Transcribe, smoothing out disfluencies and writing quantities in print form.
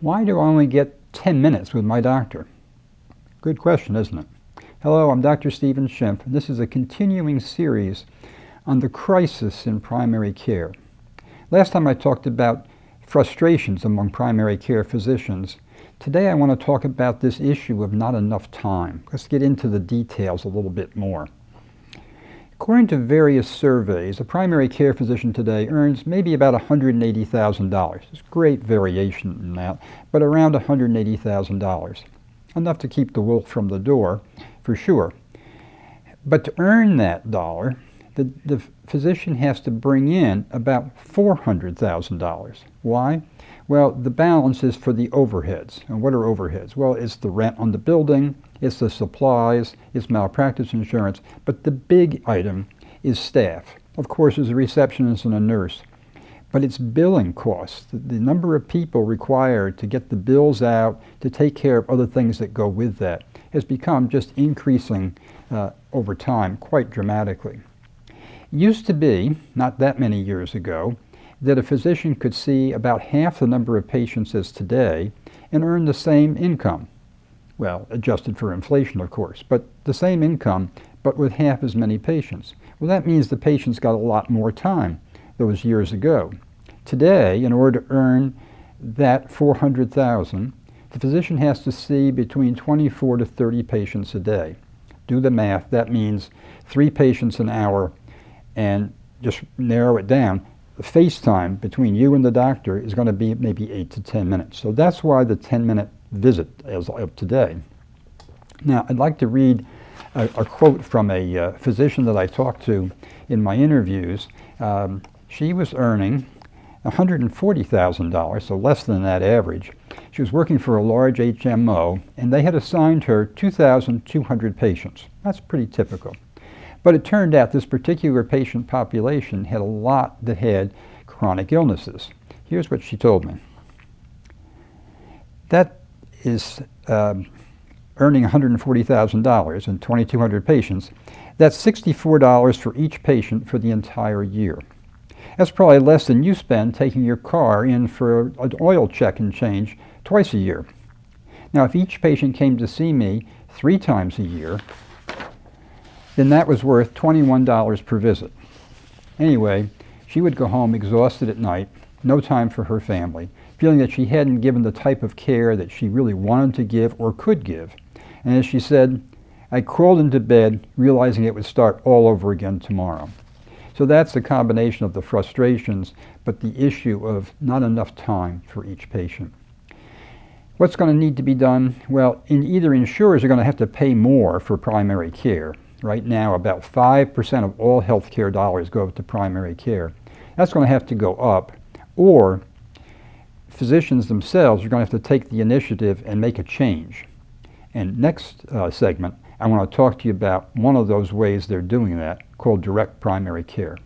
Why do I only get 10 minutes with my doctor? Good question, isn't it? Hello, I'm Dr. Stephen Schimpff, and this is a continuing series on the crisis in primary care. Last time I talked about frustrations among primary care physicians. Today I want to talk about this issue of not enough time. Let's get into the details a little bit more. According to various surveys, a primary care physician today earns maybe about $180,000. There's great variation in that, but around $180,000. Enough to keep the wolf from the door, for sure. But to earn that dollar, the physician has to bring in about $400,000. Why? Well, the balance is for the overheads. And what are overheads? Well, it's the rent on the building, it's the supplies, it's malpractice insurance, but the big item is staff. Of course, there's a receptionist and a nurse, but it's billing costs. The number of people required to get the bills out, to take care of other things that go with that, has become just increasing over time quite dramatically. It used to be, not that many years ago, that a physician could see about half the number of patients as today and earn the same income. Well, adjusted for inflation, of course, but the same income, but with half as many patients. Well, that means the patients got a lot more time those years ago. Today, in order to earn that $400,000, the physician has to see between 24 to 30 patients a day. Do the math. That means 3 patients an hour, and just narrow it down. The face time between you and the doctor is going to be maybe 8 to 10 minutes. So that's why the 10-minute visit as of today. Now, I'd like to read a quote from a physician that I talked to in my interviews. She was earning $140,000, so less than that average. She was working for a large HMO, and they had assigned her 2,200 patients. That's pretty typical. But it turned out this particular patient population had a lot that had chronic illnesses. Here's what she told me. That is earning $140,000 and 2,200 patients. That's $64 for each patient for the entire year. That's probably less than you spend taking your car in for an oil check and change twice a year. Now, if each patient came to see me 3 times a year, then that was worth $21 per visit. Anyway, she would go home exhausted at night, no time for her family, feeling that she hadn't given the type of care that she really wanted to give or could give. And as she said, I crawled into bed realizing it would start all over again tomorrow. So that's a combination of the frustrations, but the issue of not enough time for each patient. What's going to need to be done? Well, either insurers are going to have to pay more for primary care. Right now, about 5% of all healthcare dollars go to primary care. That's going to have to go up, or physicians themselves are going to have to take the initiative and make a change. And next segment, I want to talk to you about one of those ways they're doing that, called direct primary care.